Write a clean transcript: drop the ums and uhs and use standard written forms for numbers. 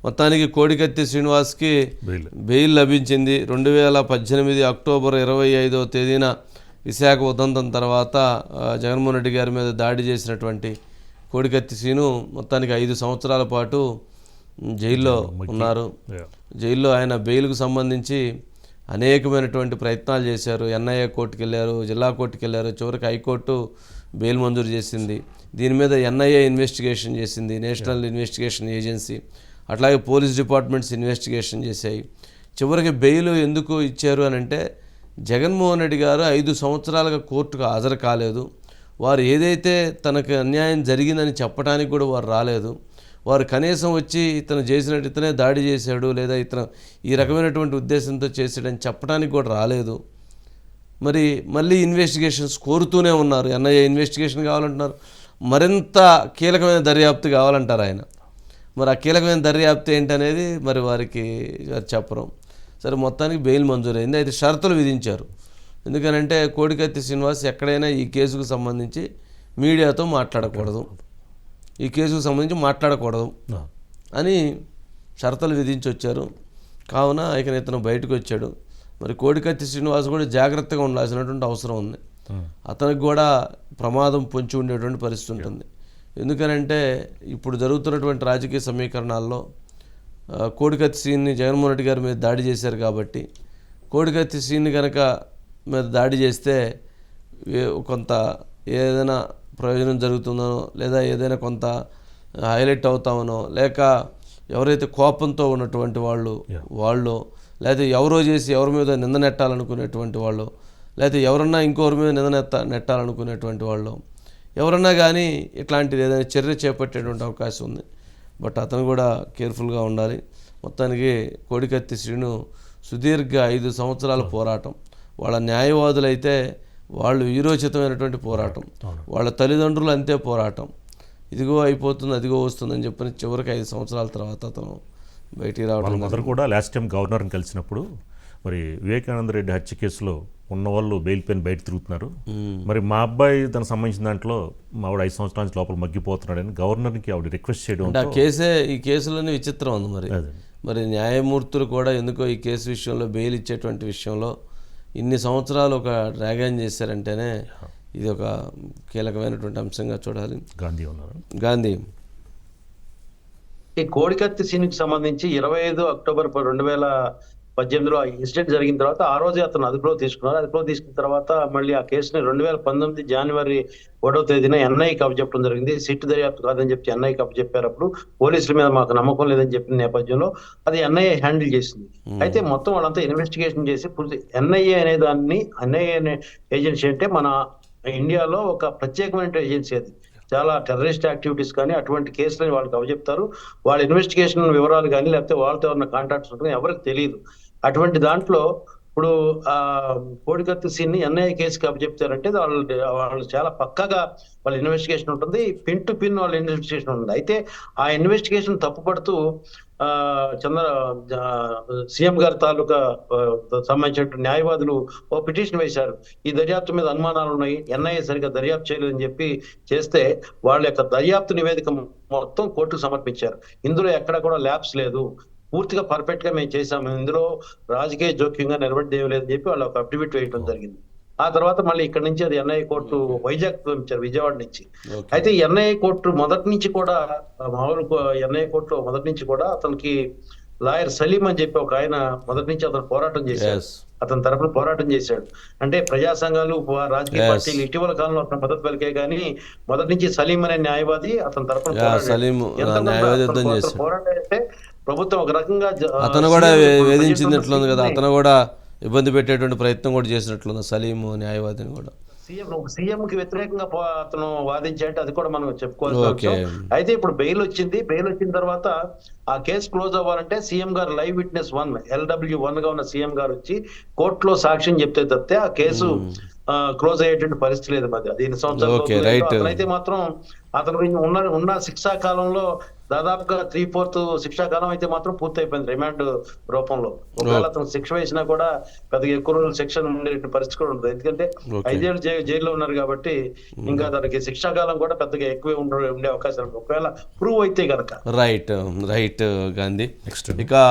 మొత్తానికి కోడికత్తి శ్రీనివాస్కి బెయిల్ లభించింది. 2018 అక్టోబర్ 25వ తేదీన విశాఖ ఉదంతం తర్వాత జగన్మోహన్ రెడ్డి గారి మీద దాడి చేసినటువంటి కోడికత్తి శ్రీను మొత్తానికి 5 సంవత్సరాల పాటు జైల్లో ఉన్నారు. జైల్లో ఆయన బెయిల్కు సంబంధించి అనేకమైనటువంటి ప్రయత్నాలు చేశారు. ఎన్ఐఏ కోర్టుకు వెళ్ళారు, జిల్లా కోర్టుకు వెళ్ళారు, చివరికి హైకోర్టు బెయిల్ మంజూరు చేసింది. దీని మీద ఎన్ఐఏ ఇన్వెస్టిగేషన్ చేసింది, నేషనల్ ఇన్వెస్టిగేషన్ ఏజెన్సీ. అట్లాగే పోలీస్ డిపార్ట్మెంట్స్ ఇన్వెస్టిగేషన్ చేశాయి. చివరికి బెయిల్ ఎందుకు ఇచ్చారు అని అంటే, జగన్మోహన్ రెడ్డి గారు 5 సంవత్సరాలుగా కోర్టుకు హాజరు కాలేదు. వారు ఏదైతే తనకు అన్యాయం జరిగిందని చెప్పడానికి కూడా వారు రాలేదు. వారు కనీసం వచ్చి ఇతను చేసినట్టు ఇతనే దాడి చేశాడు లేదా ఇతను ఈ రకమైనటువంటి ఉద్దేశంతో చేశాడని చెప్పడానికి కూడా రాలేదు. మరి మళ్ళీ ఇన్వెస్టిగేషన్స్ కోరుతూనే ఉన్నారు. ఎన్ఐఏ ఇన్వెస్టిగేషన్ కావాలంటున్నారు, మరింత కీలకమైన దర్యాప్తు కావాలంటారు ఆయన. మరి ఆ కీలకమైన దర్యాప్తు ఏంటనేది మరి వారికి చెప్పరు. సరే, మొత్తానికి బెయిల్ మంజూరైంది. అయితే షరతులు విధించారు. ఎందుకనంటే కోడికత్తి శ్రీనివాస్ ఎక్కడైనా ఈ కేసుకు సంబంధించి మీడియాతో మాట్లాడకూడదు, ఈ కేసుకు సంబంధించి మాట్లాడకూడదు అని షరతులు విధించి వచ్చారు. కావున ఇతను బయటకు వచ్చాడు. మరి కోడికత్తి శ్రీనివాస్ కూడా జాగ్రత్తగా ఉండాల్సినటువంటి అవసరం ఉంది. అతనికి కూడా ప్రమాదం పొంచి ఉండేటువంటి పరిస్థితి ఉంటుంది. ఎందుకనంటే ఇప్పుడు జరుగుతున్నటువంటి రాజకీయ సమీకరణాల్లో కోడికత్తి శ్రీని జగన్మోహన్ రెడ్డి గారి మీద దాడి చేశారు కాబట్టి, కోడికత్తి శ్రీని కనుక మీద దాడి చేస్తే కొంత ఏదైనా ప్రయోజనం జరుగుతుందనో, లేదా ఏదైనా కొంత హైలైట్ అవుతామనో, లేక ఎవరైతే కోపంతో ఉన్నటువంటి వాళ్ళు లేకపోతే ఎవరో చేసి ఎవరి మీద నింద నెట్టాలనుకునేటువంటి వాళ్ళు, లేకపోతే ఎవరన్నా ఇంకొకరి మీద నింద నెట్టాలనుకునేటువంటి వాళ్ళు ఎవరన్నా కానీ ఇట్లాంటిది ఏదైనా చర్య చేపట్టేటువంటి అవకాశం ఉంది. బట్ అతను కూడా కేర్ఫుల్గా ఉండాలి. మొత్తానికి కోడికత్తి శ్రీను సుదీర్ఘ 5 సంవత్సరాల పోరాటం. వాళ్ళ న్యాయవాదులైతే వాళ్ళు వీరోచితమైనటువంటి పోరాటం, వాళ్ళ తల్లిదండ్రులు అంతే పోరాటం. ఇదిగో అయిపోతుంది, అదిగో వస్తుందని చెప్పని చివరికి 5 సంవత్సరాల తర్వాత అతను బయటికి రావడం. మదర్ కూడా లాస్ట్ టైం గవర్నర్ని కలిసినప్పుడు మరి వివేకానంద రెడ్డి హత్య కేసులో ఉన్నవాళ్ళు బెయిల్ పైన బయట తిరుగుతున్నారు, మరి మా అబ్బాయి దానికి సంబంధించిన దాంట్లో మా ఆవిడ 5 సంవత్సరాల నుంచి లోపల మగ్గిపోతున్నాడని గవర్నర్కి ఆవిడ రిక్వెస్ట్ చేయడం. ఈ కేసులోనే విచిత్రం ఉంది. మరి న్యాయమూర్తులు కూడా ఎందుకో ఈ కేసు విషయంలో బెయిల్ ఇచ్చేటువంటి విషయంలో ఇన్ని సంవత్సరాలు ఒక డ్రాగన్ చేశారంటేనే ఇది ఒక కీలకమైనటువంటి అంశంగా చూడాలి. గాంధీ ఈ కోడికత్తి సీన్కి సంబంధించి 25 అక్టోబర్ 2018లో ఇన్సిడెంట్ జరిగిన తర్వాత ఆ రోజే అతను అదుపులో తీసుకున్నారు. అదుపులో తీసుకున్న తర్వాత మళ్ళీ ఆ కేసుని 2019 జనవరి 1వ తేదీన ఎన్ఐకి అప్పచెప్పడం జరిగింది. సిట్ దర్యాప్తు కాదని చెప్పి ఎన్ఐకి అప్పచెప్పారు. అప్పుడు పోలీసుల మీద మాకు నమ్మకం లేదని చెప్పిన నేపథ్యంలో అది ఎన్ఐఏ హ్యాండిల్ చేసింది. అయితే మొత్తం వాళ్ళంతా ఇన్వెస్టిగేషన్ చేసి ఎన్ఐఏ అనే దాన్ని, ఎన్ఐఏ అనే ఏజెన్సీ అంటే మన ఇండియాలో ఒక ప్రత్యేకమైన ఏజెన్సీ. అది చాలా టెర్రరిస్ట్ యాక్టివిటీస్ కానీ అటువంటి కేసులని వాళ్ళకి అప్పచెప్తారు. వాళ్ళ ఇన్వెస్టిగేషన్ వివరాలు కానీ లేకపోతే వాళ్ళతో ఉన్న కాంటాక్ట్స్ ఉంటుంది ఎవరికి తెలియదు. అటువంటి దాంట్లో ఇప్పుడు కోడికత్తి సీన్ని ఎన్ఐఏ కేసుకి అప్పచెప్తారంటే వాళ్ళు చాలా పక్కగా వాళ్ళ ఇన్వెస్టిగేషన్ ఉంటుంది, పిన్ టు పిన్ వాళ్ళ ఇన్వెస్టిగేషన్ ఉంటుంది. అయితే ఆ ఇన్వెస్టిగేషన్ తప్పుపడుతూ సీఎం గారి తాలూకా సంబంధించిన న్యాయవాదులు ఓ పిటిషన్ వేశారు. ఈ దర్యాప్తు మీద అనుమానాలు ఉన్నాయి, ఎన్ఐఏ సరిగ్గా దర్యాప్తు చేయలేదని చెప్పి చేస్తే వాళ్ళ యొక్క దర్యాప్తు నివేదిక మొత్తం కోర్టుకు సమర్పించారు. ఇందులో ఎక్కడ కూడా ల్యాబ్స్ లేదు, పూర్తిగా పర్ఫెక్ట్ గా మేము చేసాము, ఇందులో రాజకీయ జోక్యంగా నిలబడి లేదని చెప్పి వాళ్ళు ఒక అఫిడవిట్ వేయడం జరిగింది. ఆ తర్వాత మళ్ళీ ఇక్కడ నుంచి అది ఎన్ఐఏ కోర్టు వైజాగ్ పంపించారు, విజయవాడ నుంచి. అయితే ఎన్ఐఏ కోర్టు మొదటి నుంచి కూడా ఎన్ఐఏ కోర్టులో మొదటి నుంచి కూడా అతనికి లాయర్ సలీం అని చెప్పి ఒక ఆయన మొదటి నుంచి అతను పోరాటం చేశాడు, అతని తరఫున పోరాటం చేశాడు. అంటే ప్రజా సంఘాలు, రాజకీయ పార్టీలు ఇటీవల కాలంలో అతను మద్దతు పలికే కానీ మొదటి నుంచి సలీం అనే న్యాయవాది అతని తరఫున పోరాటం చేస్తే ప్రభుత్వం ఒక రకంగా అతను కూడా వేధించినట్లుంది కదా, అతను కూడా ఇబ్బంది పెట్టేటువంటి ప్రయత్నం కూడా చేసినట్లుంది సలీం న్యాయవాదిని కూడా. సీఎం కి వ్యతిరేకంగా అతను వాదించాడు, అది కూడా మనం చెప్పుకోవాలి. అయితే ఇప్పుడు బెయిల్ వచ్చింది. బెయిల్ వచ్చిన తర్వాత ఆ కేసు క్లోజ్ అవ్వాలంటే సీఎం గారు లైవ్ విట్నెస్ 1 LW1 గా ఉన్న సీఎం గారు వచ్చి కోర్టులో సాక్ష్యం చెప్తే తప్పితే ఆ కేసు క్లోజ్ అయ్యేటువంటి పరిస్థితి లేదు. మరి 5 సంవత్సరాలు అయితే మాత్రం అతను ఉన్న శిక్షా కాలంలో దాదాపుగా 3/4 శిక్షాకాలం అయితే మాత్రం పూర్తయిపోయింది రిమాండ్ రూపంలో. ఒకవేళ అతను శిక్ష వేసినా కూడా పెద్దగా ఎక్కువ రోజులు శిక్ష ఉండే పరిస్థితి కూడా ఉండదు, ఎందుకంటే Okay. 5 ఏళ్ళు జైల్లో ఉన్నారు కాబట్టి ఇంకా అతనికి శిక్షాకాలం కూడా పెద్దగా ఎక్కువే ఉండే అవకాశాలు ఒకవేళ ప్రూవ్ అయితే కనుక. రైట్ గాంధీ. నెక్స్ట్ ఇక